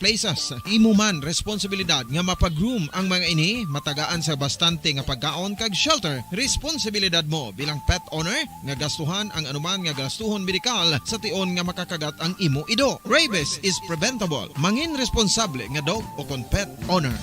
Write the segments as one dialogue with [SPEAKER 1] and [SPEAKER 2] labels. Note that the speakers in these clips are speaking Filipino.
[SPEAKER 1] workplaces. Imo man responsibilidad nga mapag-groom ang mga ini, matagaan sa bastante nga pagkaon kag shelter. Responsibilidad mo bilang pet owner nga gastuhan ang anuman nga gastuhon medikal sa tion nga makakagat ang imo ido. Rabies is preventable. Mangin responsable nga dog o kon pet owner.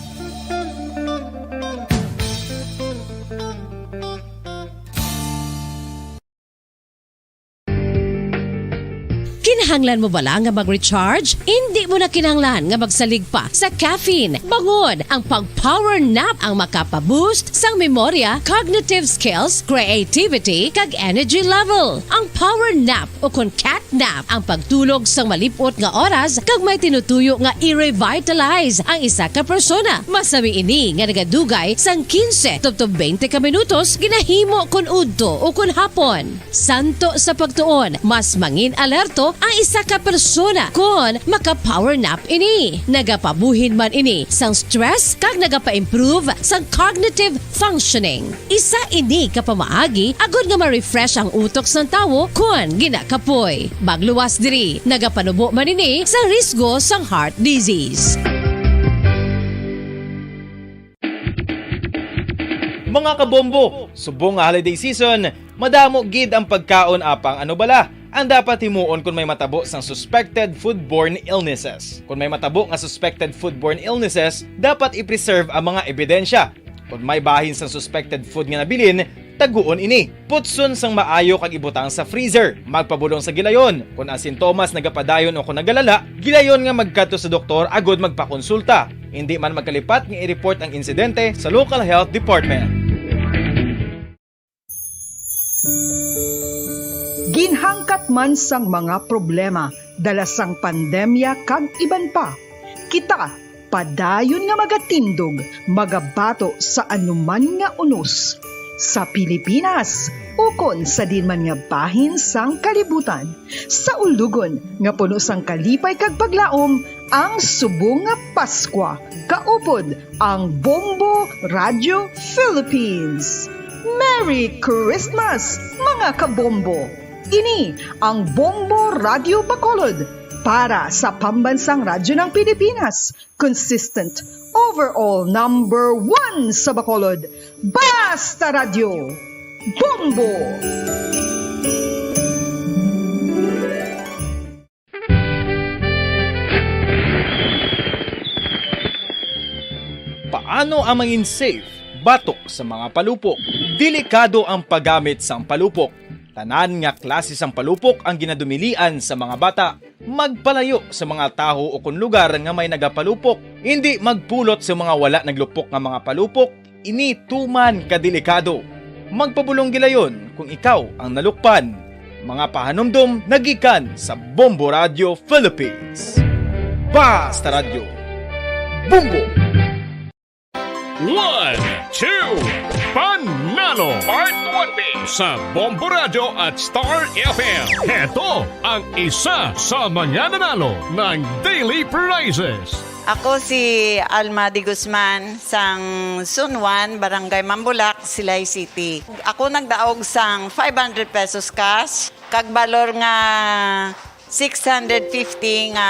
[SPEAKER 2] Kinahanglan mo bala nga mag-recharge? Hindi mo na kinahanglan nga magsalig pa sa caffeine. Bangod ang pag-power nap ang makapaboost sang memorya, cognitive skills, creativity, kag energy level. Ang power nap o kon cat nap ang pagtulog sang malipot nga oras kag may tinutuyo nga i-revitalize ang isa ka persona. Masami ini nga nagadugay sang 15 to 20 ka minutos ginahimo kun udto o kun hapon. Santo sa pagtuon, mas mangin alerto ang isa ka persona kung maka-power nap ini. Nagapabuhin man ini sang stress kag nagapa-improve sang cognitive functioning. Isa ini kapamaagi agud nga ma-refresh ang utok sang tawo kung ginakapoy. Magluwas diri, nagapanubo man ini sa risgo sang heart disease.
[SPEAKER 3] Mga kabombo, subong nga holiday season, madamo gid ang pagkaon apang ano bala ang dapat himuon kung may matabo sang suspected foodborne illnesses. Kung may matabo nga suspected foodborne illnesses, dapat i-preserve ang mga ebidensya. Kung may bahin sang suspected food nga nabilin, taguon ini. Putson sang maayo kag ibutang sa freezer. Magpabulong sa gilayon. Kung ang sintomas nagapadayon o kung nagalala, gilayon nga magkadto sa doktor agud magpakonsulta. Hindi man magkalipat nga i-report ang insidente sa local health department.
[SPEAKER 4] Ginhangkat man sang mga problema dala sang pandemya kag iban pa. Kita padayon nga magatindog, magabato sa anuman nga unos. Sa Pilipinas, ukon sa dinman nga bahin sang kalibutan. Sa ulugon nga puno sang kalipay kag paglaom, ang subong nga Paskwa. Kaupod ang Bombo Radio Philippines. Merry Christmas, mga kabombo! Ini ang Bombo Radio Bacolod para sa pambansang radyo ng Pilipinas. Consistent, overall number 1 sa Bacolod. Basta Radio! Bombo!
[SPEAKER 3] Paano ang mangin safe batok sa mga palupok? Delikado ang paggamit sang palupok. Tanan nga klase sang palupok ang ginadumilian sa mga bata. Magpalayo sa mga taho o kung lugar nga may nagapalupok. Hindi magpulot sa mga wala naglupok nga mga palupok. Ini tuman kadelikado. Magpabulong gilayon kung ikaw ang nalukpan. Mga pahanumdum nagikan sa Bombo Radio Philippines. Basta Radio Bombo!
[SPEAKER 5] 1, 2, Panalo Part 1B sa Bombo Radio at Star FM. Heto ang isa sa mananalo ng daily prizes.
[SPEAKER 6] Ako si Alma de Guzman sang Sunwan, Barangay Mambulak, Silay City. Ako nagdaog sang 500 pesos cash, kag balor nga 650 nga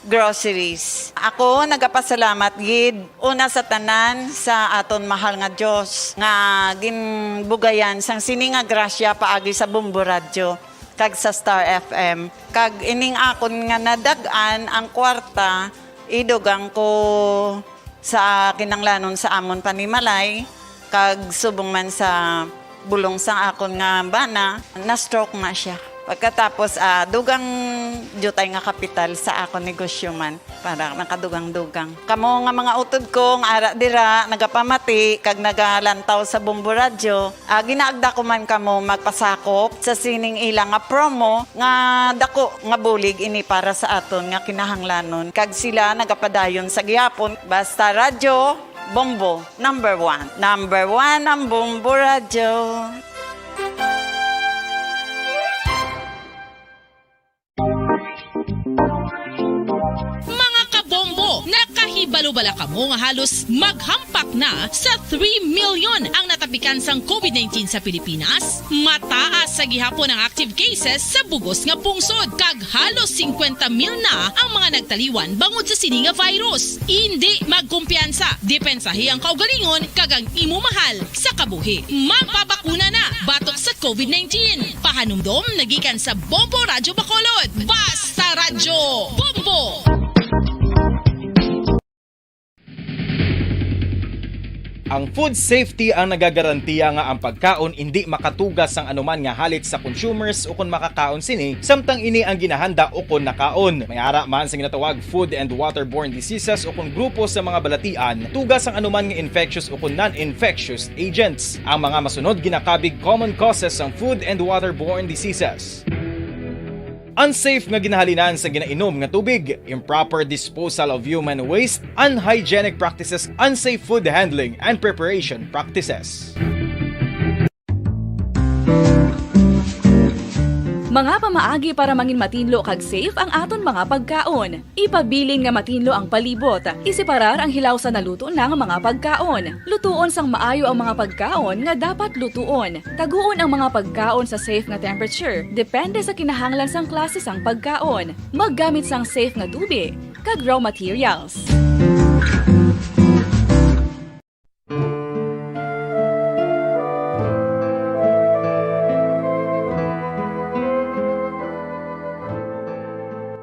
[SPEAKER 6] groceries. Ako nagapasalamat gid una sa tanan sa aton mahal nga Dios nga ginbugayan sang sini nga grasya paagi sa Bombo Radio kag sa Star FM. Kag ining akon nga nadagan ang kwarta idugang ko sa kinanglanon sa amon panimalay kag subong man sa bulong sa akon nga bana na stroke na siya. Pagkatapos, dugang jutay nga kapital sa ako negosyo man para nakadugang-dugang. Kamo nga mga utod kong ara dira, nagapamati, kag nagalantaw sa Bombo Radio, ginaagda ko man kamo magpasakop sa sining ilang nga promo nga dako nga bulig ini para sa aton nga kinahanglanon. Kag sila nagapadayon sa gihapon. Basta Radio Bombo, number 1. Number 1 ang Bombo Radio.
[SPEAKER 2] Mga kabombo,
[SPEAKER 7] Ihibalo-bala kamo nga halos maghampak na sa 3 million ang natapikan sang COVID-19 sa Pilipinas. Mataas sa gihapon ang active cases sa bugos nga pungsod kag halos 50 mil na ang mga nagtaliwan bangod sa sini nga virus. Hindi magkumpiyansa, depensahi ang kaugalingon kag ang imo mahal sa kabuhi. Magpabakuna na batok sa COVID-19. Pahanumdom nagikan sa Bombo Radyo Bacolod. Basta Radyo Bombo!
[SPEAKER 3] Ang food safety ang nagagarantiya nga ang pagkaon hindi makatugas ang anuman nga halit sa consumers o kung makakaon sini, samtang ini ang ginahanda o kung nakaon. May ara man sa ginatawag food and waterborne diseases o kung grupo sa mga balatian, tugas ang anuman nga infectious o kung non-infectious agents. Ang mga masunod ginakabig common causes ng food and waterborne diseases: unsafe nga ginahalinan sa ginainom nga tubig, improper disposal of human waste, unhygienic practices, unsafe food handling and preparation practices.
[SPEAKER 8] Mga pamaagi para mangin matinlo kag safe ang aton mga pagkaon. Ipabilin nga matinlo ang palibot. Isiparar ang hilaw sa naluto ng mga pagkaon. Lutuon sang maayo ang mga pagkaon nga dapat lutuon. Taguon ang mga pagkaon sa safe nga temperature. Depende sa kinahanglan sang klase sang pagkaon. Maggamit sang safe nga tubig kag raw materials.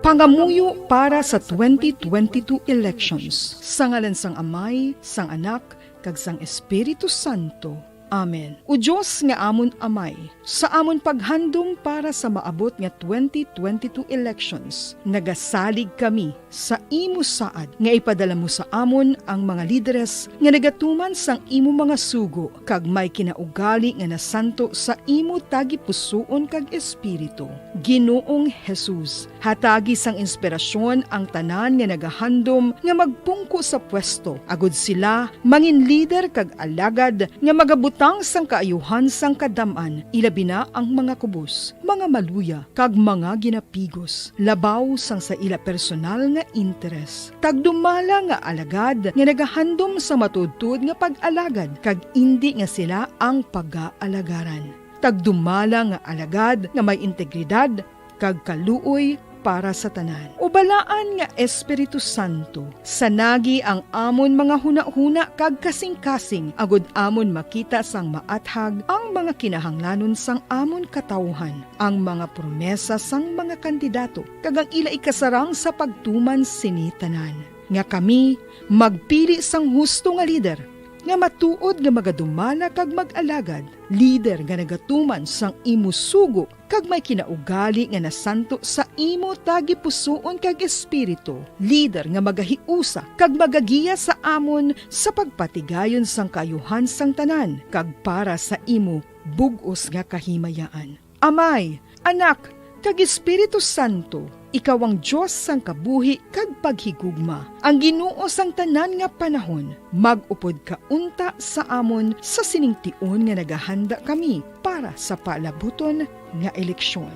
[SPEAKER 4] Pangamuyo para sa 2022 elections. Sa ngalan sang Amay, sang Anak, kag sang Espiritu Santo. Amen. O Diyos nga amon Amay, sa amon paghandom para sa maabot nga 2022 elections, nagasalig kami sa imo saad nga ipadala mo sa amon ang mga lideres nga nagatuman sang imo mga sugo kag may kinaugali nga nasanto sa imo tagi pusoon kag espiritu. Ginoong Jesus, hatagi sang inspirasyon ang tanan nga nagahandom nga magpungko sa pwesto, agud sila mangin leader kag alagad nga magabutang sang kaayuhan sang kadaman, ilabi na ang mga kubos, mga maluya kag mga ginapigos, labaw sang sa ila personal nga interes. Tagdumala nga alagad nga nagahandom sa matudtod nga pag-alagad kag indi nga sila ang pag-aalagaran. Tagdumala nga alagad nga may integridad kag kaluoy para sa tanan. Ubalaan nga Espiritu Santo, sanagi ang amon mga huna-huna kag kasing-kasing, agud amon makita sang maathag ang mga kinahanglanon sang amon katawhan, ang mga promesa sang mga kandidato, kag ang ila ikasarang sa pagtuman sini tanan. Nga kami magpili sang husto nga lider, nga matuod nga magadumala kag mag-alagad, lider nga nagatuman sang imo sugo kag may kinaugali nga nasanto sa imo tagi pusoon kag espiritu, lider nga magahiusa kag magagiya sa amon sa pagpatigayon sang kayuhan sang tanan kag para sa imo bug-os nga kahimayaan. Amay, Anak, kag Espiritu Santo, ikaw ang Diyos sang kabuhi kag paghigugma. Ang Ginoo sang tanan nga panahon, mag-upod ka unta sa amon sa siningtion nga nagahanda kami para sa palabuton nga eleksyon.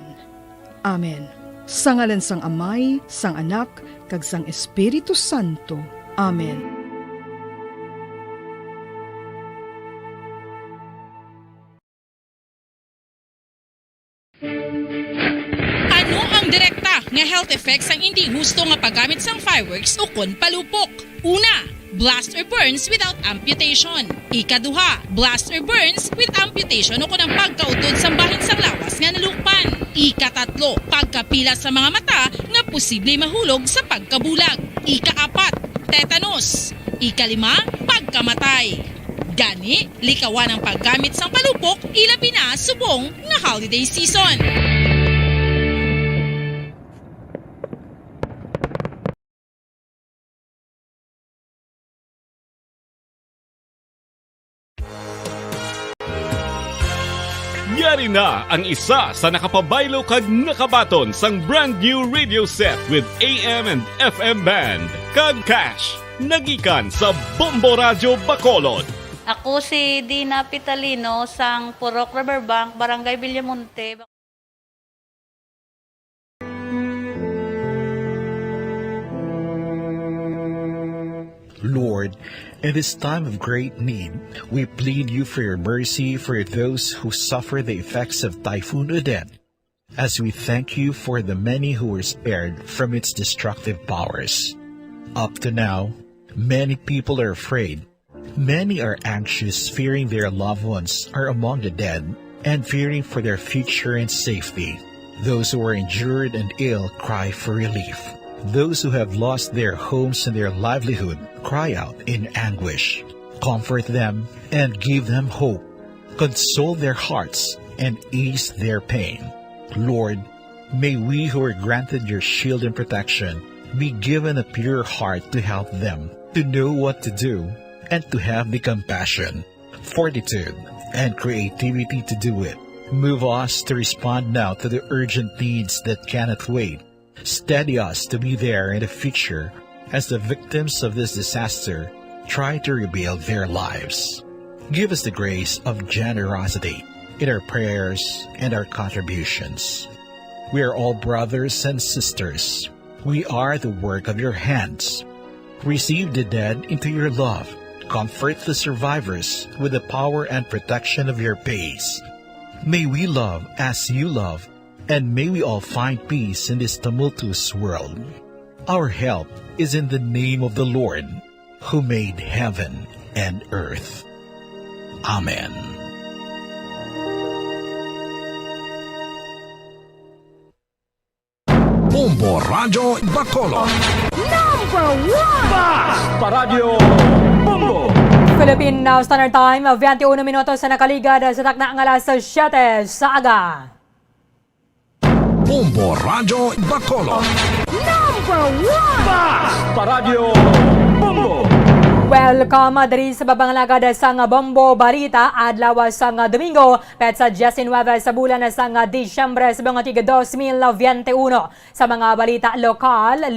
[SPEAKER 4] Amen. Sa ngalan sang Amay, sang Anak, kag sang Espiritu Santo. Amen.
[SPEAKER 7] Ano ang direkta nga health effects ang hindi husto nga paggamit sang fireworks o kon palupok? Una, blast or burns without amputation. Ikaduha, blast or burns with amputation o kon ang pagkautod sa bahin sang lawas nga nalukpan. Ikatatlo, pagkapila sa mga mata nga posible mahulog sa pagkabulag. Ikaapat, tetanus. Ikalima, pagkamatay. Gani, likawan ang paggamit sang palupok ilabi na subong nga holiday season.
[SPEAKER 5] Yari na ang isa sa nakapabaylo kag nakabaton sang brand new radio set with AM and FM band. Kag cash, nagikan sa Bombo Radyo Bacolod.
[SPEAKER 9] Ako si Dina Pitalino sang Purok Riverbank, Barangay Villamonte.
[SPEAKER 10] Lord, in this time of great need, we plead you for your mercy for those who suffer the effects of Typhoon Odette, as we thank you for the many who were spared from its destructive powers. Up to now, many people are afraid. Many are anxious, fearing their loved ones are among the dead and fearing for their future and safety. Those who are injured and ill cry for relief. Those who have lost their homes and their livelihood cry out in anguish. Comfort them and give them hope. Console their hearts and ease their pain. Lord, may we who are granted your shield and protection be given a pure heart to help them, to know what to do, and to have the compassion, fortitude, and creativity to do it. Move us to respond now to the urgent needs that cannot wait. Steady us to be there in the future as the victims of this disaster try to rebuild their lives. Give us the grace of generosity in our prayers and our contributions. We are all brothers and sisters. We are the work of your hands. Receive the dead into your love. Comfort the survivors with the power and protection of your peace. May we love as you love, and may we all find peace in this tumultuous world. Our help is in the name of the Lord, who made heaven and earth. Amen.
[SPEAKER 11] Bombo Radio Bacolod.
[SPEAKER 12] Philippine Standard Time, 21 minutos sa nakaligad sa takna ng alas 7 sa aga.
[SPEAKER 11] Bombo Radio Bacolod.
[SPEAKER 12] Welcome diri sa babanglagad sang Bombo Balita adlaw sang Domingo petsa 19 sa bulan sang Disyembre sa mga 2021. Sa mga balita lokal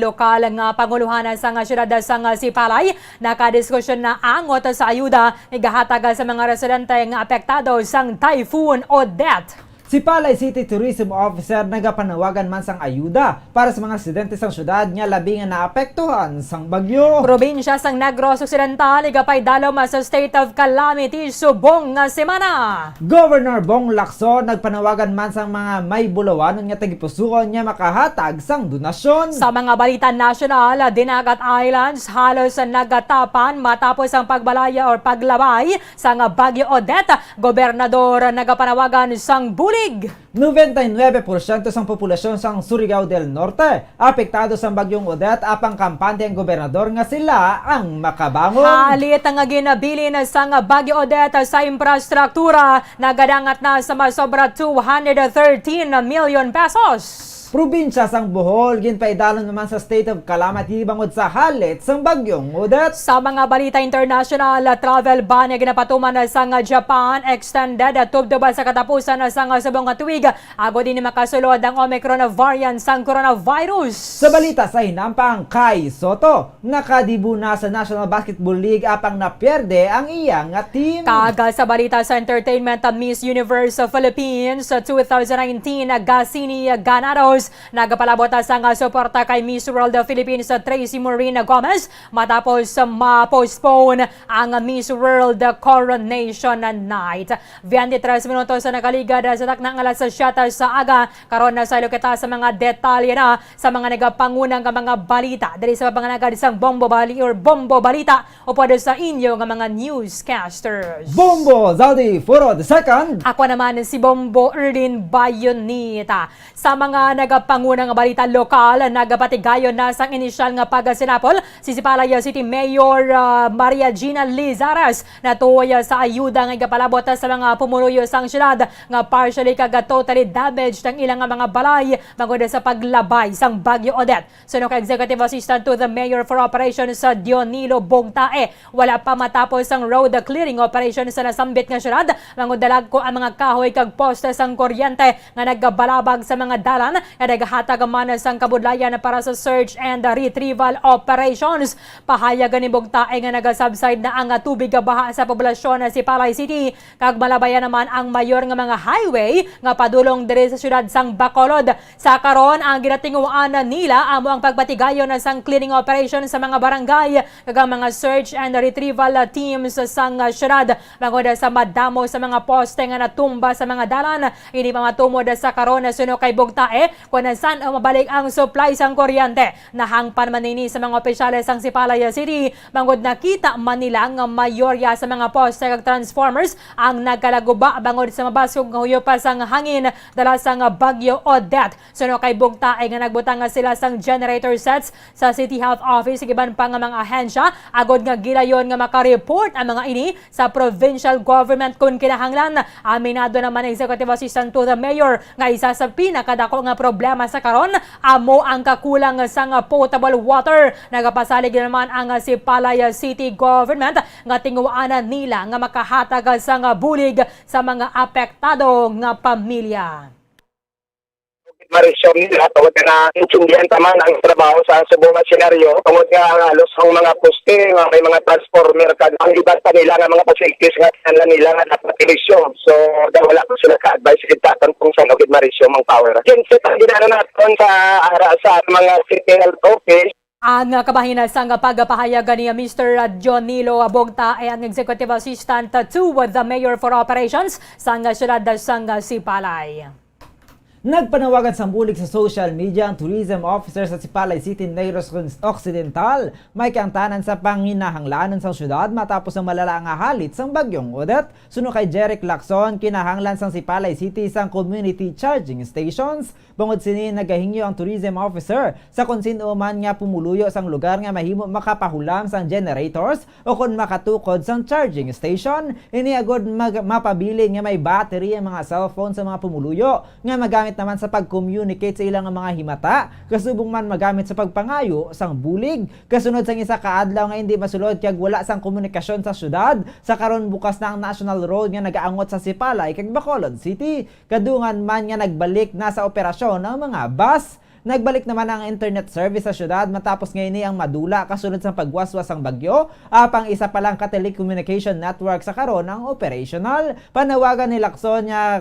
[SPEAKER 12] nga panguluhan sang syudad sang Sipalay nakadiskusyon na angot sa ayuda igahatag sa mga residente nga apektado sang Typhoon Odette.
[SPEAKER 13] Si Palay City Tourism Officer nagapanawagan man sang ayuda para sa mga residente sang syudad nga labi nga naapektuhan sang bagyo.
[SPEAKER 12] Probinsya sang Negros Occidental igapay dalom sa state of calamity subong nga semana.
[SPEAKER 13] Governor Bong Lacson nagpanawagan man sang mga may bulawanon nga tagipusuon nga makahatag sang donasyon.
[SPEAKER 12] Sa mga balita nasyonal, Dinagat Islands halos nagatapan matapos ang pagbalaya o paglabay sang Bagyo Odette. Gobernador nagapanawagan sang bulig.
[SPEAKER 13] 99% sang populasyon sang Surigao del Norte apektado sang bagyong Odette apang kampante ang gobernador nga sila ang makabangon.
[SPEAKER 12] Halit ang ginabilin sang Bagyo Odette sa infrastruktura nagadangat na sa masobra 213 million pesos.
[SPEAKER 13] Probinsya sang Bohol ginpaidalon naman sa state of calamity bangod sa halit sang bagyong Odette.
[SPEAKER 12] Sa mga balita international, travel ban na ginapatuman sang Japan extended tubdo ba sa katapusan sang subong tuig ago din makasulod ang Omicron variant sang coronavirus.
[SPEAKER 13] Sa balita sa hinampang Kai Soto, nakadibu na sa National Basketball League apang napyerde ang iyang team.
[SPEAKER 12] Kaga sa balita sa entertainment, Miss Universe Philippines 2019 Gasini Ganados nagapalabot sang suporta kay Miss World Philippines Tracy Marina Gomez matapos ma-postpone ang Miss World Coronation Night. 23 minutos sa nakaligad sa taknang alas 7 sa aga karon na sa loketa sa mga detalye na sa mga nagapangunang mga balita diri sa panganagad sang Bombo Bali or Bombo Balita o pwede sa inyo nga mga newscasters.
[SPEAKER 13] Bombo Zaldi Furo II.
[SPEAKER 12] Ako naman si Bombo Erlin Bayonita. Sa mga nagapangunang balita lokal, nagapatigayon na sang inisyal nga pagsinapol si Sipalay City Mayor Maria Gina Lizares na tuwa sa ayuda nga igapalabot sa mga pumunuyo sang syudad nga partially kaga totally damaged ang ilang mga balay bangod sa paglabay sang Bagyo Odette. Suno ka Executive Assistant to the Mayor for Operations sa Dionilo Bongtae, wala pa matapos ang road clearing operation sa nasambit nga syudad bangod dalag ko ang mga kahoy kag poste sang kuryente nga nagbalabag sa mga dalan na naghatag man sang kabudlayan para sa search and retrieval operations. Pahayagan ni Bugtae nga nagasubside na ang tubig baha sa populasyon sa Sipalay City, kag malabayan naman ang mayor nga mga highway nga padulong diri sa syudad sang Bacolod. Sa karon ang ginatinguan nila amo ang pagbatigayon sang cleaning operation sa mga barangay kag ang mga search and retrieval teams sang syudad bangod sa madamo sa mga poste nga natumba sa mga dalan. Ini pa matumod sa karon suno kay Bugtae kung saan mabalik ang supply sang kuryente. Nahangpan man ini sa mga opisyales sang Sipalay City bangod nakita man nila nga mayorya sa mga poste kag transformers ang nagkalaguba bangod sa mabasog nga huyop sang hangin dala sang bagyo Odette. Suno kay Bugtae nga nagbutang sila sang generator sets sa City Health Office giban pa nga mga ahensya agod nga gilayon nga makareport ang mga ini sa provincial government kung kinahanglan. Aminado naman Executive Assistant to the Mayor nga isa sa pinakadako nga problema sa karon amo ang kakulang sang potable water. Nagapasalig naman ang Sipalay City Government nga tinguanan nila nga makahatag sang bulig sa mga apektado nga pamilya.
[SPEAKER 14] Marisyon nila tungod na intindihan taman ang trabaho sa subong senaryo tungod nga halos ang mga poste nga may mga transformer kag ang iba pa nila nga mga facilities nga kanila nila nga dapat ilisyon. So wala ko sila ka-advise kita kung sa Lugid Marisyon mang power. Genset ang ginano naton sa mga city health office.
[SPEAKER 12] Ang kabahin sang pagpahayagan ni Mr. Jonilo Bugtae ang Executive Assistant to the Mayor for Operations sang syudad sang Sipalay.
[SPEAKER 13] Nagpanawagan sa bulig sa social media ang tourism officer sa Sipalay City, Negros Occidental. May kaangtanan sa panginahanglanon sa syudad matapos ang malala nga halit sang bagyong Odette. Suno kay Jeric Lacson, kinahanglan sang Sipalay City sang community charging stations. Bangod sini nagahingyo ang tourism officer sa kung sino man nga pumuluyo sang lugar nga mahimo makapahulam sang generators o kung makatukod sang charging station. Ini agod mapabili nga may battery ang mga cellphone sa mga pumuluyo nga magamit naman sa pag-communicate sa ilang mga himata, kasubong man magamit sa pagpangayo sang bulig. Kasunod sang isa kaadlaw nga hindi masulod kag wala sang komunikasyon sa syudad, sa karon bukas na ang National Road nga nagaangot sa Sipalay kag Bacolod City. Kadungan man nga nagbalik na sa operasyon ang mga bus. Nagbalik naman ang internet service sa syudad matapos ngayon ang madula kasunod sa pagwaswas ang bagyo. Apang isa pa lang ka-telecommunication network sa karon ang operational. Panawagan ni Lacson nga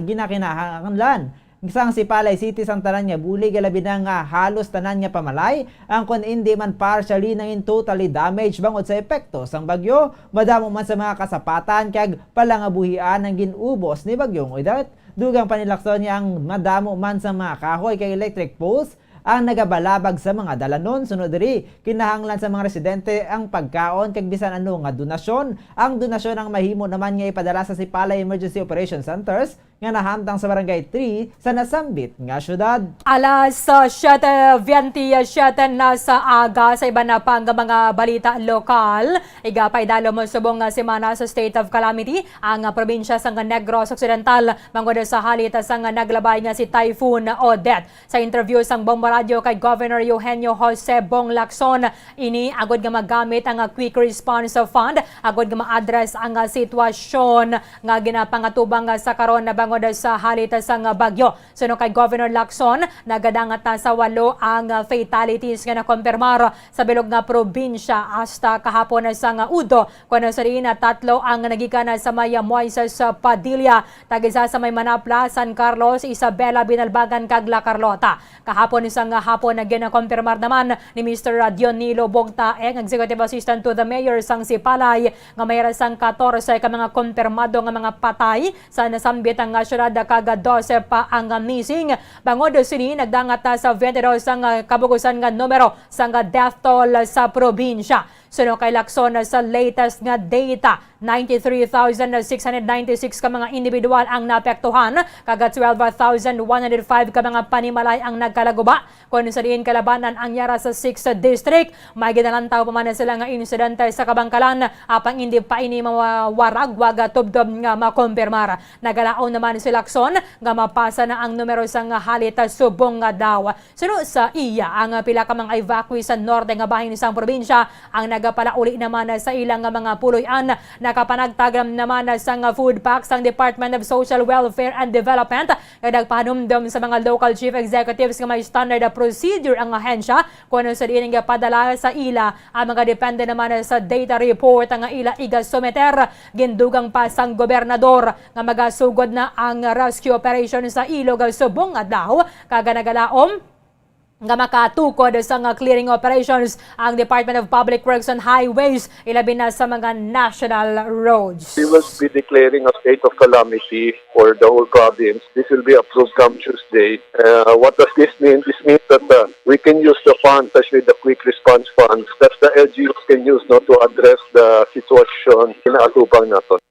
[SPEAKER 13] ginakinahanglan isang Sipalay City sang tanan nga bulig labi na nga halos tanan nga pamalay ang kun hindi man partially nangin totally damaged bangod sa epekto sang bagyo. Madamo man sa mga kasapatan kag palangabuhian ang ginubos ni bagyong Odette. Dugang panilakson niya ang madamo man sa mga kahoy kay electric poles ang nagabalabag sa mga dalanon. Sunod diri kinahanglan sa mga residente ang pagkaon kag bisan ano nga donasyon. Ang donasyon ang mahimo naman nga ipadala sa Sipalay Emergency Operation Centers nga nahamtang sa Barangay 3 sa nasambit nga syudad.
[SPEAKER 12] Alas 7:27 na sa aga sa iba na pang mga balita lokal. Igapay dalo mo subong nga semana sa state of calamity ang probinsya sang Negros Occidental mangod sa halita sang naglabay nga si Typhoon Odette. Sa interview sang Bomba Radio kay Governor Eugenio Jose Bong Lacson, ini agod nga magamit ang Quick Response Fund agod nga ma-address ang sitwasyon nga ginapangatubang sa karon na bangod sa halita sang bagyo. Suno kay Governor Lacson, nagadangat na sa 8 ang fatalities nga nakompirmar sa bilog nga probinsya hasta kahapon sang Udo. Kuno sa rin 3 ang nagikan sa Maya Moises Padilla, tag-isa sa may Manapla, San Carlos, Isabela, Binalbagan kag La Carlota. Kahapon isang hapon na ginakompirmar naman ni Mr. Dionilo Bugtae, Executive Assistant to the Mayor sang Sipalay, nga mayroon sang 14 ka mga kompirmado nga mga patay sa nasambit ang syudad kag 12 pa ang missing. Bangod sini nagdangat na sa 22 sang kabugusan nga numero sang death toll sa probinsya. Suno kay Lacson sa latest nga data, 93,696 ka mga individual ang naapektuhan, kaga 12,105 ka mga panimalay ang nagkalaguba. Kung sa diin kalabanan ang yara sa 6th district, may ginalantaw pa man sila nga insidente sa Kabangkalan, apang hindi pa ini mawarag waga tubdob nga makompirmar. Nagalaon naman si Lacson nga mapasa na ang numero sa nga halita subong nga daw. Suno sa iya ang pila ka mga evacuee sa norte nga bahin sa probinsya ang nagapalauli naman sa ilang mga puloy-an. nakapanagtagam naman sa food packs ang Department of Social Welfare and Development kay nagpahanumdum sa mga local chief executives nga may standard procedure ang ahensya kung ano sa diin nga padala sa ila ang mga depende naman sa data report ang ila iga someter. Gindugang pa sang gobernador nga magasugod na ang rescue operation sa ilog subong adlaw kaganagalaom nga makatukod sa clearing operations ang Department of Public Works and Highways ilabi na sa mga national roads.
[SPEAKER 15] We will be declaring a state of calamity for the whole province. This will be approved come Tuesday. What does this mean? This means that we can use the funds, especially the quick response funds, that the LGUs can use to address the situation inaatupang natin.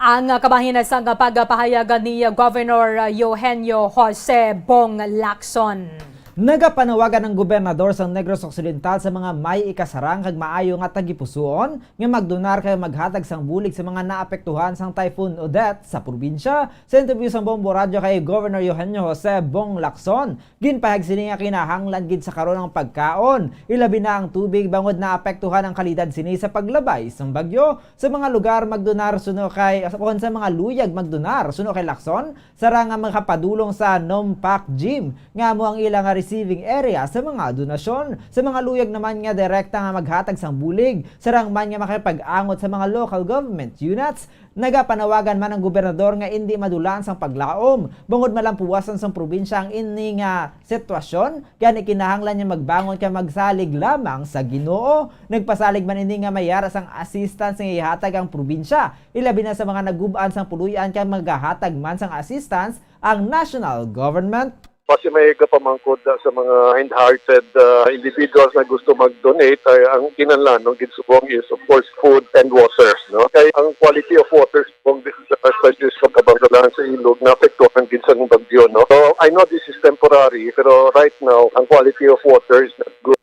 [SPEAKER 12] Ang kabahin sa pagpahayag ni Governor Eugenio Jose Bong Lacson.
[SPEAKER 13] Nagapanawagan ng gobernador sa Negros Occidental sa mga may ikasarang kag maayo nga tagipusoon nga magdonar kay maghatag sang bulig sa mga naapektuhan sang Typhoon Odette sa probinsya. Sa interview sa Bombo Radio kay Governor Eugenio Jose Bong Lacson, ginpahag sini nga kinahanglan gid sa karon ng pagkaon. Ilabi na ang tubig bangod na apektuhan ang kalidad sini sa paglabay sang bagyo. Sa mga lugar magdonar suno kay kon sa mga luyag magdonar suno kay Lacson, sara nga makapadulong sa Nompak Gym nga mo ang ilang receiving area sa mga donasyon. Sa mga luyag naman nga direkta nga maghatag sang bulig, sarang man nga makipag-angot sa mga local government units. Nagapanawagan man ang gobernador nga hindi madulan sang paglaom bangod malampuwasan sang probinsya ang ini nga sitwasyon, kaya kinahanglan niya magbangon kay magsalig lamang sa Ginoo. Nagpasalig man ini nga mayara sang assistance nga ihatag ang probinsya, ilabi na sa mga nagubaan sang puluyan kay maghahatag man sang assistance ang national government.
[SPEAKER 15] Kasi may kapamangkod sa mga kind-hearted individuals na gusto mag-donate, ay ang kinahanglan ng ginsubong is of course food and water. No? Kaya ang quality of water subong especially sa kabangsalan sa ilog na apektuhan din sa bagyo. No? So I know this is temporary, pero right now ang quality of water is not good.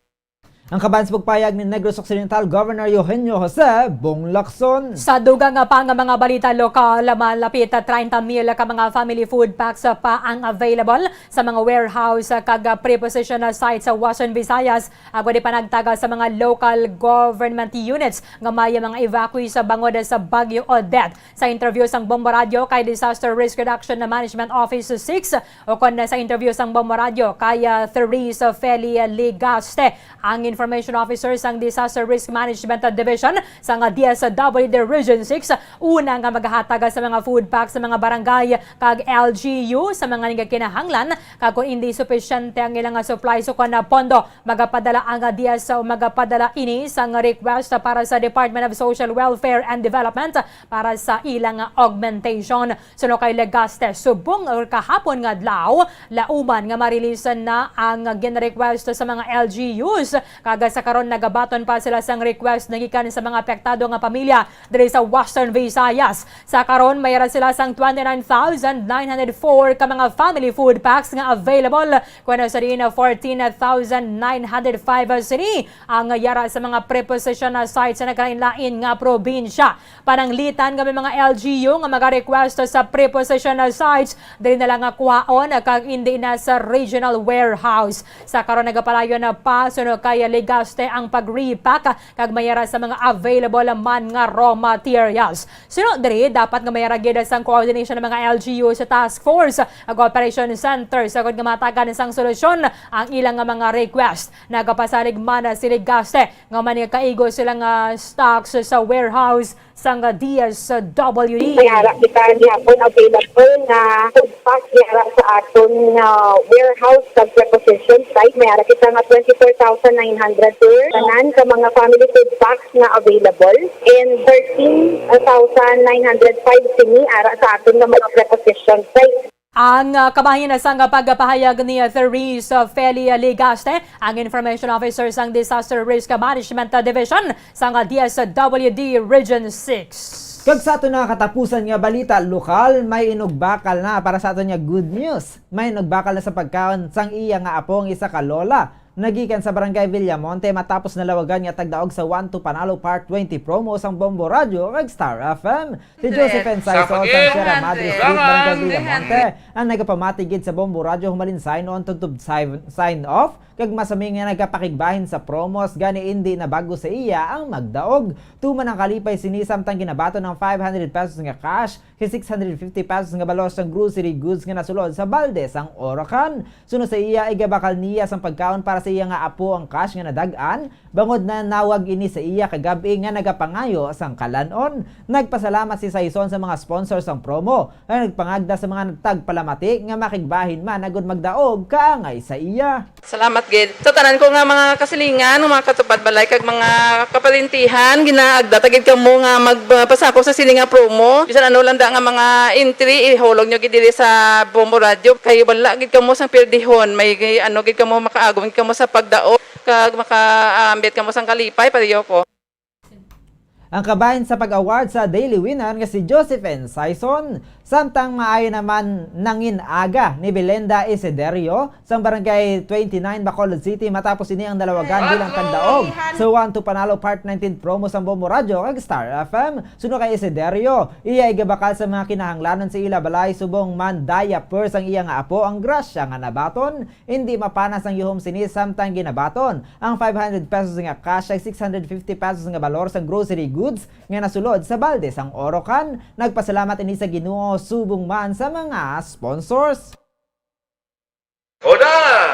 [SPEAKER 13] Ang kaban sa pagpayag ni Negros Occidental Governor Eugenio Jose Bong Lacson.
[SPEAKER 12] Sa dugang pa nga mga balita lokal, malapit 30,000 ka mga family food packs pa ang available sa mga warehouse kag preposition sites sa Western Visayas. Pwede pa nagtaga sa mga local government units nga may mga evacuee sa bangod sa Bagyo Odette. Sa interview sang Bombo Radio kay Disaster Risk Reduction Management Office 6 o kon sa interview sang Bombo Radio kay Therese Feli Ligaste, ang Information Officer sang Disaster Risk Management Division sa DSWD Region 6, una nga maghatag sa mga food packs sa mga barangay kag LGU sa mga kinahanglan kag kung hindi sufisyente ang ilang supply so kon pondo magapadala ang DS o magapadala ini sang request para sa Department of Social Welfare and Development para sa ilang augmentation. Suno kay Legaste, subong kahapon nga adlaw lauman nga marilisan na ang gin-request sa mga LGUs. Kaga sa karon nagabaton pa sila sang request nagikan sa mga apektado nga pamilya diri sa Western Visayas. Sa karon mayroon sila sang 29,904 ka mga family food packs nga available kuno sa diin 14,905 sini ang yara sa mga preposition sites sa naglain-lain nga probinsya. Pananglitan nga may mga LGU nga maga-request sa preposition sites diri na lang nga kuhaon kag hindi na sa regional warehouse. Sa karon nagapalayo na pa suno kay Legaste ang pag-repack kag mayara sa mga available man nga raw materials. Suno diri dapat nga mayara gid sang coordination ng mga LGU sa task force ag operation center sa nga matagan sang solusyon ang ilang nga mga request. Nagapasalig man si Legaste nga man kaigo sila nga stocks sa warehouse sang DSWD.
[SPEAKER 16] Mayara kita gihapon available na food pack mayara sa aton warehouse sa preposition site. Mayara kita nga 24,900 per tanan ka mga family food packs na available and 13,905 sini ara sa aton nga mga preposition site.
[SPEAKER 12] Ang kabahin sang pagpahayag ni Therese Feli Ligaste, ang Information Officer sang Disaster Risk Management Division sang DSWD Region 6.
[SPEAKER 13] Kag sa ato na katapusan nga balita lokal, may inugbakal na para sa ato nga good news. May inugbakal na sa pagkaon sang iya nga apong isa ka lola. nagikan sa Barangay Villamonte matapos nalawagan nga tagdaog sa 1-2 panalo Part 20 promo sang Bombo Radio kag Star FM. Si Josephine Saison sa Sierra Madre Street, Barangay Villamonte ang nagapamatigid sa Bombo Radio humalin sign on tuntub sign off kag masami nga nagapakigbahin sa promos gani hindi na bago sa iya ang magdaog. Tuman ang kalipay sinisamtang ginabato ng 500 pesos nga cash kay 650 pesos nga balos ng grocery goods nga nasulod sa balde sang Orocan. Sunod sa iya ay gabakal niya sang pagkaon para sa iya nga apo ang cash nga nadagan bangod na nawag ini sa iya kagabi nga nagapangayo sang kalanon. Nagpasalamat si Saison sa mga sponsors sang promo ay nagpangagda sa mga tagpalamati nga makigbahin man agud magdaog kaangay sa iya.
[SPEAKER 17] Salamat gid. Sa tanan ko nga mga kasilingan, mga katupad balay kag mga kapalintihan, ginaagda tagid kamo nga magpasako sa sini nga promo. Bisan ano lang da nga mga entry ihulog nyo gid diri sa Bombo Radio kay wala gid kamo sang pirdihon. May ano gid kamo makaagom gid kamo sa pagdaog kag makaambit kamo sang kalipay pariyo ko.
[SPEAKER 13] Ang kabahin sa pag-award sa daily winner nga si Josephine Saison. Samtang maayo naman nangin aga ni Belenda Isiderio sa Barangay 29 Bacolod City matapos ini ang dalawagan bilang tagdaog sa 1-2 panalo Part 19 promo sa Bombo Radio kag Star FM. Suno kay Isiderio, iya ay gabakal sa mga kinahanglanon sa ila balay subong man diapers ang iya nga apo ang grasya nga nabaton. Hindi mapanas ang yuhom sini samtang ginabaton. Ang 500 pesos nga cash ay 650 pesos nga balor sa grocery goods nga nasulod sa balde sang Orocan. Nagpasalamat ini sa Ginoo subong man sa mga sponsors.
[SPEAKER 18] Oda!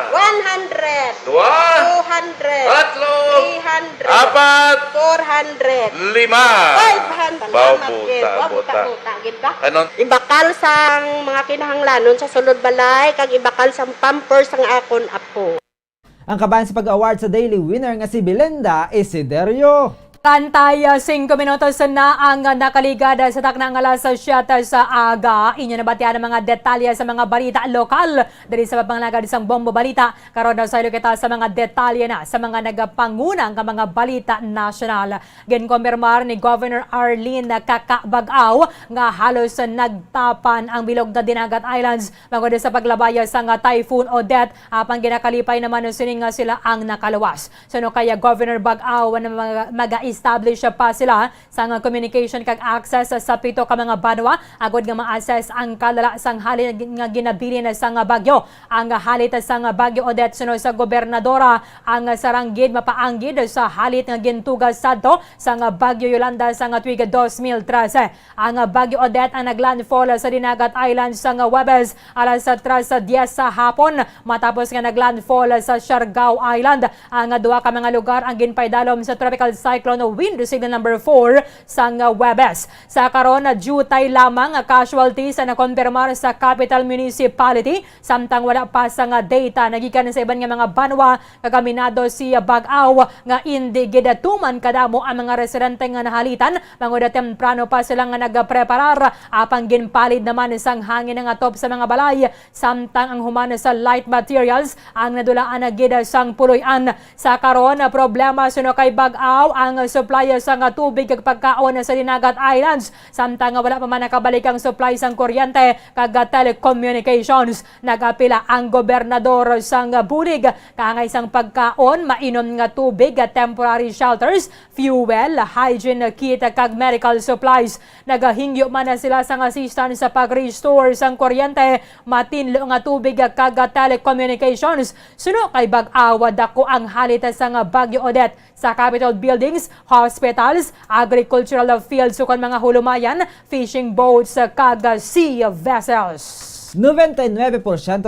[SPEAKER 19] 100 200
[SPEAKER 18] 200
[SPEAKER 19] 300
[SPEAKER 18] 400
[SPEAKER 19] 500
[SPEAKER 18] Baubuta. Anon?
[SPEAKER 19] Ibakal sang mga kinahanglanon sa sulod balay kag ibakal sang pampers sang akon apo.
[SPEAKER 13] Ang kabayan sa pag-award sa daily winner nga si Belenda Isiderio.
[SPEAKER 12] Kantay 5 minutos na ang nakaligada sa taknang alas 7 sa aga. Inyo nabatian ang mga detalye sa mga balita lokal dari sa papanglagad isang Bombo Balita. Karon na sa kita sa mga detalye na sa mga nagapangunang mga balita nasyonal. Ginkonfirmar ni Governor Arlene Kakabag-aw nga halos nagtapan ang bilog na Dinagat Islands magod sa paglabaya sa Typhoon Odette. Apang ginakalipay naman sining sila ang nakaluwas. So kaya Governor Bag-aw na mag-establish pa sila sa communication kag access sa 7 ka mga banwa agod nga ma-assess ang kalala sang halit nga ginabilin sa bagyo. Ang halit sa bagyo Odette suno sa gobernadora ang saranggid mapaanggid sa halit nga gintugas sadto sa bagyo Yolanda sa tuig 2013. Ang bagyo Odette ang naglandfall sa Dinagat Islands sa Webes alas 3:10 sa hapon matapos nga naglandfall sa Siargao Island. Ang duha ka mga lugar ang ginpaydalom sa tropical cyclone wind signal number 4 sa Webes. Sa karon jutay lamang casualty sa nakonfirmar sa Capital Municipality samtang wala pa sa data nagikan sa iban nga mga banwa kagaminado si Bag-aw nga hindi gidatuman kadamo ang mga residente nga nahalitan mangod temprano pa sila nga nagapreparar apang ginpalid naman sang hangin nga top sa mga balay samtang ang human sa light materials ang nadulaan gid sang puloy-an. Sa karon problema suno kay Bag-aw ang supply sa tubig kag pagkaon sa Dinagat Islands samtang wala pa man nakabalik ang supply sang kuryente kag telecommunications. Nagapila ang gobernador sang Bulig kaangay sang pagkaon, mainom nga tubig, temporary shelters, fuel, hygiene kit kag medical supplies. Nagahingyo man na sila sang assistance sa pag-restore sang kuryente, matinlo nga tubig kag telecommunications. Suno kay Bag-aw dako ang halit sang bagyo Odette sa Capitol buildings, hospitals, agricultural fields sukon mga hulumayan, fishing boats kag sea vessels.
[SPEAKER 13] 99%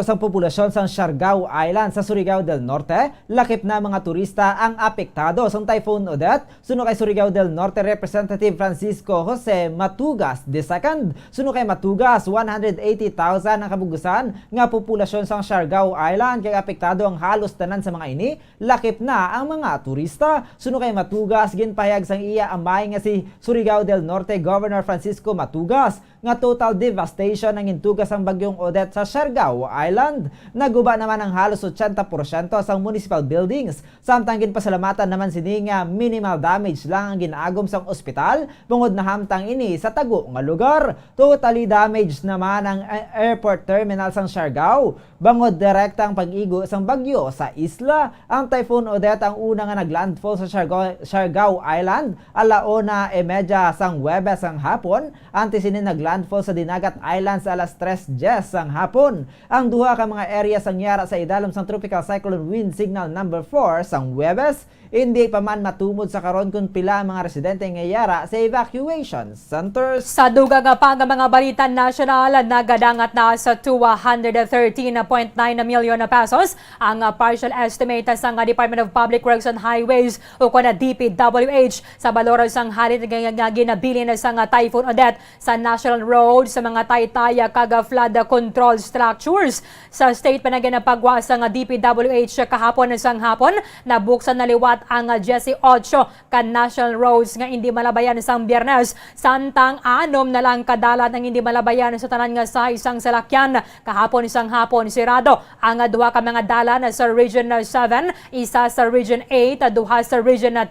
[SPEAKER 13] sa populasyon sa Siargao Island sa Surigao del Norte, lakip na mga turista ang apektado sa Typhoon Odette. Suno kay Surigao del Norte Representative Francisco Jose Matugas II. Suno kay Matugas, 180,000 ang kabugusan nga populasyon sa Siargao Island kay apektado ang halos tanan sa mga ini, lakip na ang mga turista. Suno kay Matugas, ginpahayag sang iya amay nga si Surigao del Norte Governor Francisco Matugas nga total devastation ang intugas ang bagyong Odette sa Siargao Island. Naguba naman ang halos 80% sa municipal buildings. Samtang ginpasalamatan naman sini nga minimal damage lang ang ginaagom sa ospital bungod na hamtang ini sa tago nga lugar. Totally damaged naman ang airport terminal sang Siargao bangod direktang pag-igo sang bagyo sa isla. Ang Typhoon Odette ang una nga naglandfall sa Siargao Island alauna e medya sang Huwebes ang hapon. Antes ini naglandfall sa Dinagat Islands alas 3:10 sang hapon. Ang duha ka mga area sang yara sa idalom sang tropical cyclone wind signal number 4 sang Huwebes. Hindi pa man matumod sa karon kung pila ang mga residente nga yara sa evacuation centers.
[SPEAKER 12] Sa duga nga pa nga mga balita nasyonal, nagadangat na sa 213.9 milyon na pesos ang partial estimate sa Department of Public Works and Highways o kuna DPWH sa balor sang halit nga ginabili na sang Typhoon Odette sa national road sa mga taytaya kag flood control structures. Sa statement na ginapagwa sa DPWH kahapon sang hapon, nabuksan na liwat ang 18 ka national roads nga hindi malabayan sang Biyernes. Santang 6 na lang kadalan ang hindi malabayan sa tanan nga sa isang salakyan. Kahapon isang hapon sirado ang duha ka mga dalan sa Region 7, isa sa Region 8, duha sa Region 10,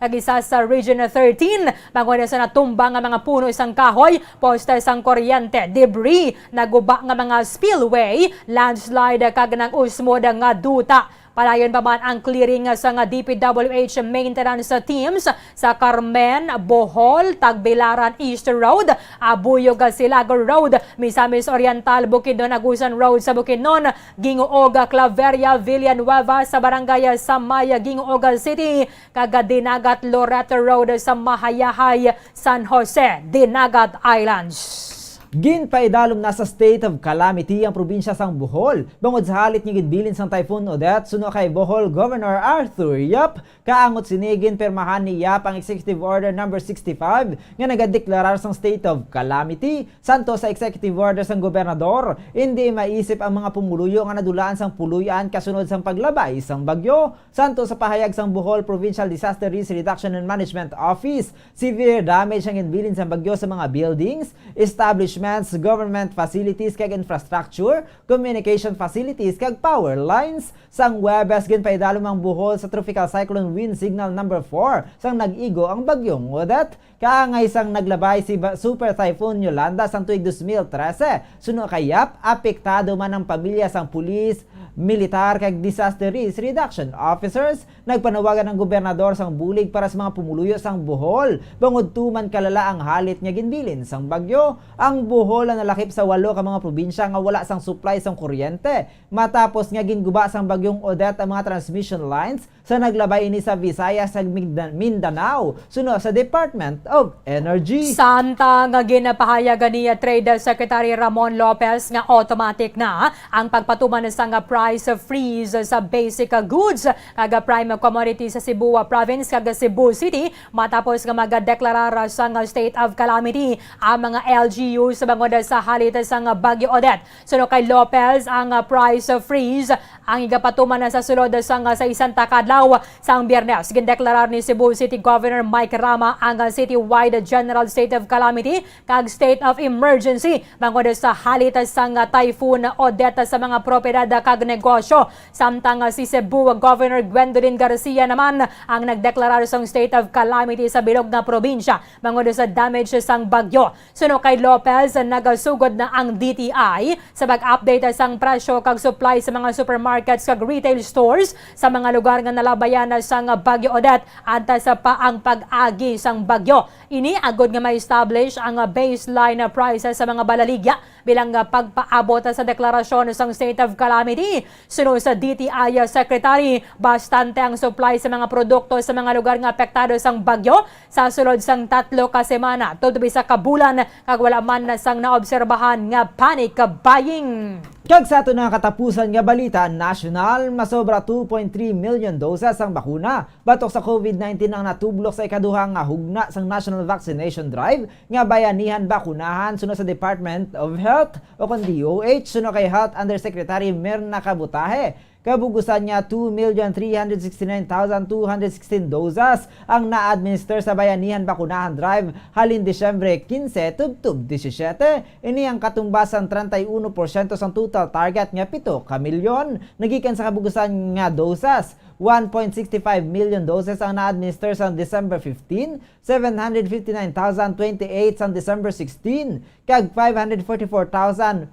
[SPEAKER 12] ag isa sa Region 13. Manguna sa natumba nga mga puno isang kahoy, poste isang kuryente, debris, naguba nga mga spillway, landslide kag nang usmod nga duta. Palayon pa man ang clearing sa DPWH maintenance teams sa Carmen, Bohol, Tagbilaran East Road, Abuyog, Silago Road, Misamis Oriental, Bukidnon, Agusan Road sa Bukidnon, Gingoog, Claveria, Villanueva sa Barangay Samaya, Gingoog City, Dinagat, Loreto Road sa Mahayahay, San Jose, Dinagat Islands.
[SPEAKER 13] Ginpaidalom na sa state of calamity ang probinsya sang Bohol. Bangod sa halit niya ginbilin sang Typhoon Odette, suno kay Bohol Governor Arthur Yap. Kaangot sinigin permahan ni Yap ang Executive Order No. 65 nga nagadeklarar sang state of calamity. Santo sa Executive Order sang Gobernador, hindi maisip ang mga pumuluyo nga nadulaan sang puluyan kasunod sang paglabay sang bagyo. Santo sa pahayag sang Bohol Provincial Disaster Risk Reduction and Management Office, severe damage ang ginbilin sang bagyo sa mga buildings, establishments, government facilities kag infrastructure, communication facilities kag power lines. Sang Huwebes ginpaidalom ang Bohol sa tropical cyclone wind signal number 4 sang nag-igo ang bagyong Odette. Kaangay sang naglabay si Super Typhoon Yolanda sang tuig 2013. Suno kay Yap, apektado man ang pamilya sang pulis, militar kag disaster risk reduction officers. Nagpanawagan ang gobernador sang bulig para sa mga pumuluyo sang Bohol bangod tuman kalala ang halit nga ginbilin sang bagyo. Ang Bohol ang nalakip sa 8 ka mga probinsya nga wala sang supply sang kuryente matapos nga ginguba sang bagyong Odette ang mga transmission lines sa naglabay ini sa Visayas ag Mindanao suno sa Department of Energy.
[SPEAKER 12] Santa nga ginapahayagan ni Trade Secretary Ramon Lopez nga automatic na ang pagpatuman sa nga price freeze sa basic goods kag prime commodity sa Cebu Province kag Cebu City matapos nga magadeklarar sa nga state of calamity ang mga LGU sa bangod sa halit sa nga bagyo Odette. Suno kay Lopez ang price freeze ang igapatuman sa sulod sa isang takadlaw sang Biyernes. Gindeklarar ni Cebu City Governor Mike Rama ang citywide general state of calamity kag state of emergency bangod sa halit sa nga Typhoon Odette sa mga propiedad kag negosyo. Samtang si Cebu Governor Gwendolyn Garcia naman ang nagdeklarar sang state of calamity sa bilog na probinsya bangod sa damage sang bagyo. Suno kay Lopez, nagasugod na ang DTI sa pag-update sang presyo kag supply sa mga supermarkets kag retail stores sa mga lugar nga nalabayan sang bagyo Odette antas sa pa ang pag-agi sang bagyo. Ini agod nga ma-establish ang baseline prices sa mga balaligya bilang pagpaabot sa deklarasyon sang state of calamity. Sunod sa DTI Secretary, bastante ang supply sa mga produkto sa mga lugar nga apektado sang bagyo sa sulod sang 3 ka semana. Tutubi sa kabulan kag wala man na sang naobserbahan nga panic buying.
[SPEAKER 13] Kag sa ato na katapusan nga balita national, masobra 2.3 million doses ang bakuna batok sa COVID-19 ang natublok sa ikaduhang nga hugna sang National Vaccination Drive nga bayanihan bakunahan sunod sa Department of Health o kon DOH suno kay Health Undersecretary Mirna Kabutahe. Kabugusan niya 2,369,216 doses ang na-administer sa Bayanihan Bakunahan Drive halin Disyembre 15 tubtub 17. Ini ang katumbasan 31% sa total target nga 7 ka milyon. Nagikan sa kabugusan nga doses, 1.65 million doses ang na-administer sa December 15, 759,028 sa December 16, kag 544,539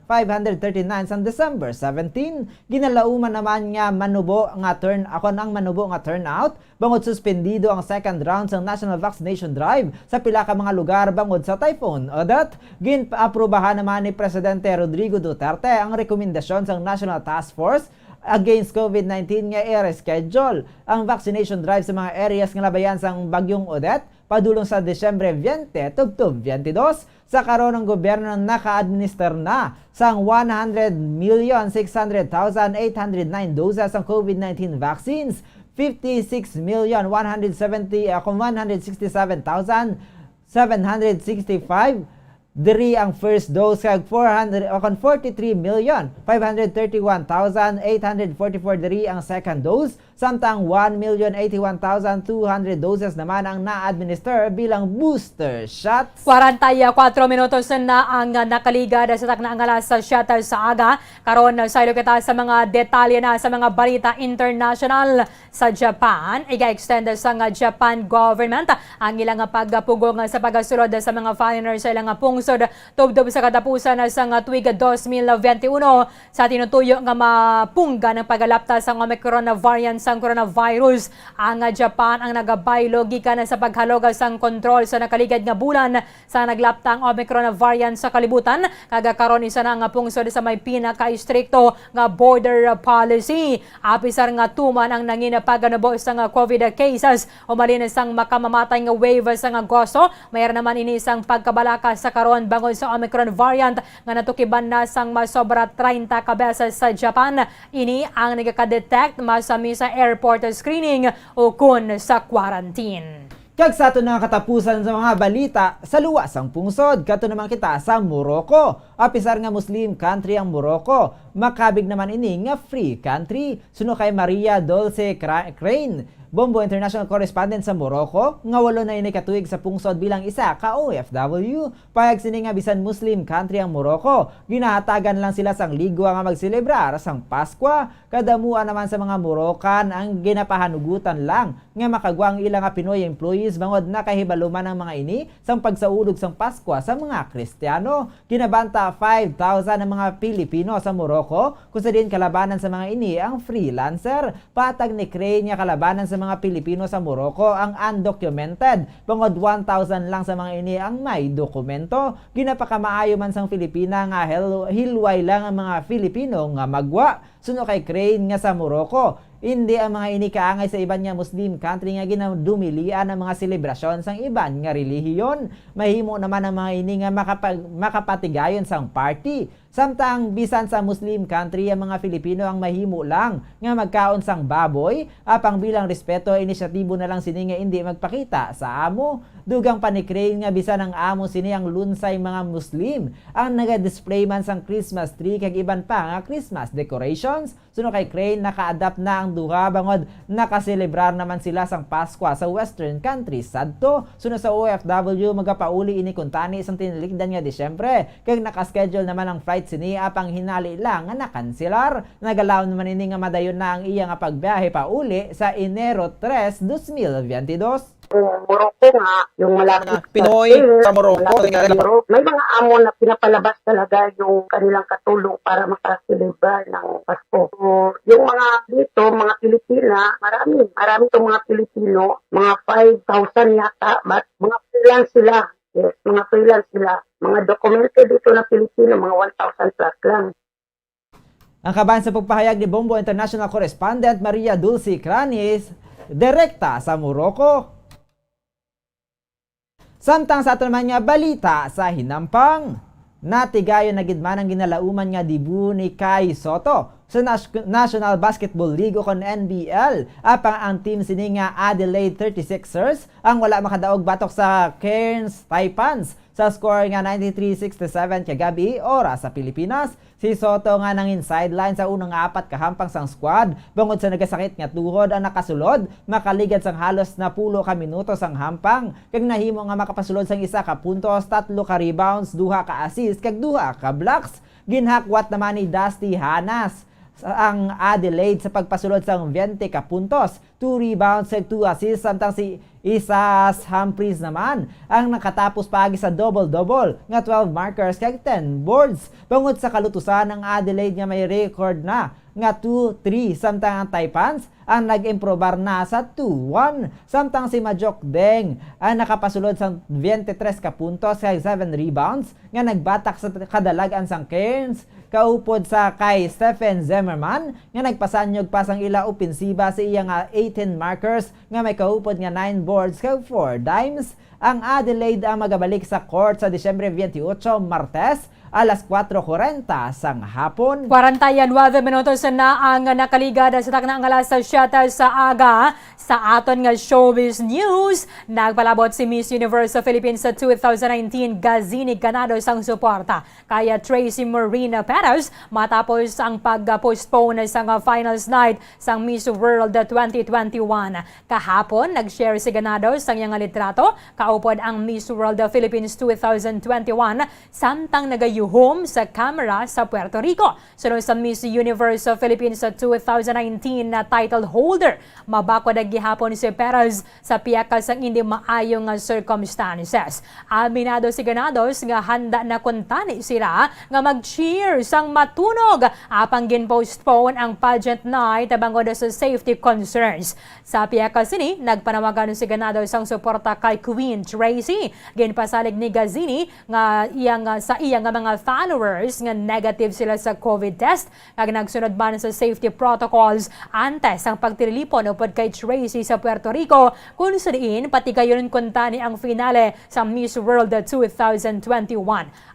[SPEAKER 13] sa December 17. Ginalauman naman nga manubo nga turnout bangod suspendido ang second round sa National Vaccination Drive sa pila ka mga lugar bangod sa Typhoon Odette. Gin-aprobahan naman ni Presidente Rodrigo Duterte ang rekomendasyon sa National Task Force against COVID-19 nga i-reschedule ang vaccination drive sa mga areas nga labayan sang Bagyong Odette padulong sa Disyembre 20 tubtub 22. Sa karon ng gobyerno naka-administer na sang 100,600,809 doses ng COVID-19 vaccines, 167,765 diri ang first dose kag 43,531,844 diri ang second dose, samtang 1,081,200 doses naman ang na-administer bilang booster shots.
[SPEAKER 12] 44 minutos na ang nakaligad sa takna ang alas sa shuttle sa aga. Karon sa kita sa mga detalye na sa mga balita international sa Japan. Iga-extend sa Japan government ang ilang pagpugong sa pagasulod sa mga foreigners sa ilang pungsod tubdob sa katapusan sa tuig 2021 sa tinutuyo nga mapungga ng pagalapta sa Omicron variant sa coronavirus. Ang Japan ang nagabaylo gikan sa paghalog sang kontrol sa nakaligad nga bulan sa naglapta ang Omicron variant sa kalibutan. Kagakaron isa na nga pungsod sa may pinaka-istrikto nga border policy. Apisar nga tuman ang nangina paganubo sa nga COVID cases. Umalin sang makamamatay nga wave sa Agosto. Mayroon naman ini isang pagkabalaka sa karon bangod sa Omicron variant nga natukiban na sang masobra 30 ka beses sa Japan. Ini ang nagaka-detect masami sa airport screening o kun sa quarantine.
[SPEAKER 13] Kag sa ato na katapusan sa mga balita sa luwas ang pungsod, kato naman kita sa Morocco. Apisar nga Muslim country ang Morocco, makabig naman ini nga free country. Suno kay Maria Dolce Crane, Bombo International Correspondent sa Morocco, nga walo na ini katuig sa pungsod bilang isa ka OFW. Payag sini nga bisan Muslim country ang Morocco, ginahatagan lang sila sang ligwa nga magselebrar sang Paskwa. Kadamuan naman sa mga Moroccan ang ginapahanugutan lang nga makagwang ilang nga Pinoy employees bangod nakahibaluman ang mga ini sang pagsaulog sang Paskwa sa mga Kristiyano. Ginabanta 5,000 ang mga Pilipino sa Morocco, kusa din kalabanan sa mga ini ang freelancer. Patag ni Crane nga kalabanan sa mga Pilipino sa Morocco ang undocumented, bangod 1,000 lang sa mga ini ang may dokumento. Ginapakamaayo man sang Pilipina nga hilway lang ang mga Filipino nga magwa. Suno kay Crane nga sa Morocco, hindi ang mga ini kaangay sa iban nga Muslim country nga ginadumilian ang mga selebrasyon sang iban nga relihiyon. Mahimo naman ang mga ini nga makapatigayon sang party. Samtang bisan sa Muslim country ang mga Filipino ang mahimo lang nga magkaon sang baboy, apang bilang respeto inisyatibo na lang sini nga hindi magpakita sa amo. Dugang pa ni Crane nga bisan ang amo sini ang lunsay mga Muslim ang naga-display man sang Christmas tree kag iban pa nga Christmas decorations. Suno kay Crane naka-adapt na ang duha bangod nakaselebrar naman sila sang Paskwa sa western countries sadto. Suno sa OFW magapauli ini kuntani isang tinilikdan nga Disyembre kag naka-schedule naman ang flight sini apang hinali lang nga nakanselar. Nagalaw naman ini nga madayon na ang iya nga pagbiyahe pa uli sa Enero 3, 2022.
[SPEAKER 19] Morocco nga, yung malapit
[SPEAKER 1] Pinoy sa Morocco.
[SPEAKER 19] May mga amo na pinapalabas talaga yung kanilang katulong para makaselebrar ng Pasko. So, yung mga dito, mga Pilipina, marami itong mga Pilipino, mga 5,000 yata, but mga freelance sila. Yes, mga freelance sila. Mga dokumento dito na Pilipino, mga 1,000 plus lang.
[SPEAKER 13] Ang kaban sa pagpahayag ni Bombo International Correspondent Maria Dulce Cranes, direkta sa Morocco. Samtang sa ato naman nga balita sa hinampang, natigayo na gidman ang ginalauman nga dibu ni Kai Soto sa National Basketball League o kon NBL. Apang ang team sini nga Adelaide 36ers ang wala makadaog batok sa Cairns Taipans sa score nga 93-67 kagabi oras sa Pilipinas. Si Soto nga nangin sideline sa unang 4 kahampang sang squad bangod sa nagasakit nga tuhod ang nakasulod, makaligad sang halos na 10 ka minuto sang hampang kag nahimo nga makapasulod sang 1 ka puntos, 3 ka rebounds, 2 ka assist kag 2 ka blocks. Ginhakwat naman ni Dusty Hanas ang Adelaide sa pagpasulod sang 20 ka puntos, 2 rebounds ug 2 assists, samtang si Isas Humphries naman ang nakatapos paagi sa double-double nga 12 markers kag 10 boards. Bangod sa kalutusan ng Adelaide nga may record na nga 2-3, samtang ang Taipans ang nag-improbar na sa 2-1. Samtang si Majok Deng ang nakapasulod sa 23 ka puntos kag 7 rebounds nga nagbatak sa kadalagan sang Cairns kaupod sa kay Stephen Zimmerman nga nagpasanyog pa sang ila opensiba sa iya nga 18 markers nga may kaupod nga 9 boards kag 4 dimes. Ang Adelaide ang magabalik sa court sa Disyembre 28, Martes, alas 4:40 sang hapon.
[SPEAKER 12] 49 minutos na ang nakaligad sa taknang alas 7 sa aga. Sa aton nga showbiz news, nagpalabot si Miss Universe Philippines sa 2019 Gazini Ganado sang suporta kaya Tracy Marina Perez matapos ang pag-postpone sang finals night sang Miss World 2021. Kahapon, nag-share si Ganado sang iyang litrato kaupod ang Miss World Philippines 2021 samtang nagayuhom sa camera sa Puerto Rico. Sunod sa Miss Universe Philippines 2019 na title holder, mabakod ang gihapon si Perez sa piyaka sang hindi maayong circumstances. Aminado si Ganados nga handa na kuntani sila nga mag-cheer sang matunog apang gin-postpone ang pageant night bangod sa safety concerns. Sa piyaka sini, nagpanawagan si Ganados sang suporta kay Queen Tracy. Ginpasalig ni Gazini nga sa iyang mga followers nga negative sila sa COVID test kag nagsunod man sa safety protocols antes ang pagtilipon upod kay Tracy sa Puerto Rico kung sadiin pati gayon kuntani ang finale sa Miss World 2021.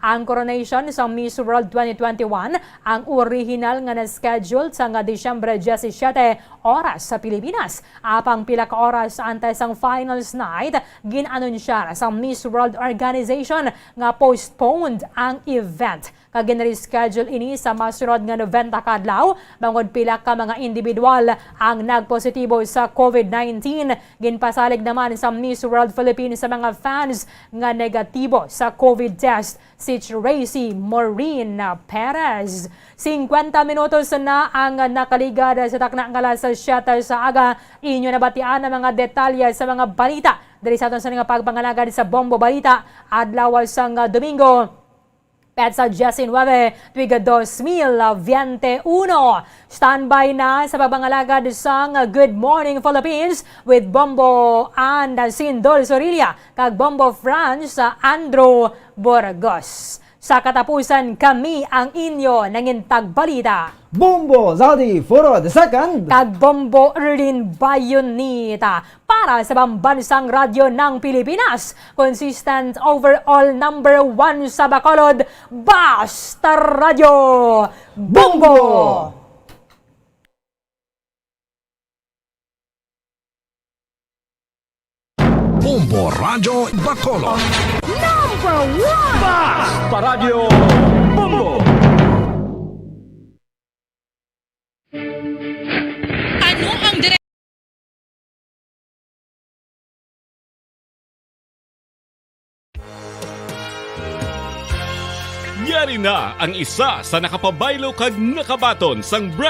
[SPEAKER 12] Ang coronation sa Miss World 2021 ang original nga na-schedule sa nga Disyembre 17 oras sa Pilipinas. Apang pila ka oras antes ang finals night, ginanunsya sa Miss World Organization nga postponed ang event. Kag ginreschedule ini sa masunod nga 90 kadlaw bangod pila ka mga individual ang nagpositibo sa COVID-19. Ginpasalig naman sa Miss World Philippines sa mga fans nga negatibo sa COVID test si Tracy Marina Perez. 50 minutos na ang nakaligad sa takna nga alas 7 sa aga. Inyo nabatian ang mga detalye sa mga balita diri sa aton sa nga pagpangalagad sa Bombo Balita adlaw sang Domingo. Petsa Jessin Webe, tuiga 2021. Standby na sa pagbangalagad sang Good Morning Philippines with Bombo and Sindol Sorilia kag Bombo France sa Andro Burgos. Sa katapusan, kami ang inyo nangintag balita.
[SPEAKER 13] Bombo Zaldi Furo II
[SPEAKER 12] kag Bombo Erlin Bayonita para sa pambansang radyo ng Pilipinas. Consistent overall number 1 sa Bacolod, Basta Radio Bombo!
[SPEAKER 11] Bombo Radio Bacolod.
[SPEAKER 12] Number 1!
[SPEAKER 5] Basta Radio Bombo!
[SPEAKER 7] Ano ang
[SPEAKER 5] Yari na ang isa sa nakapabaylo kag nakabaton sang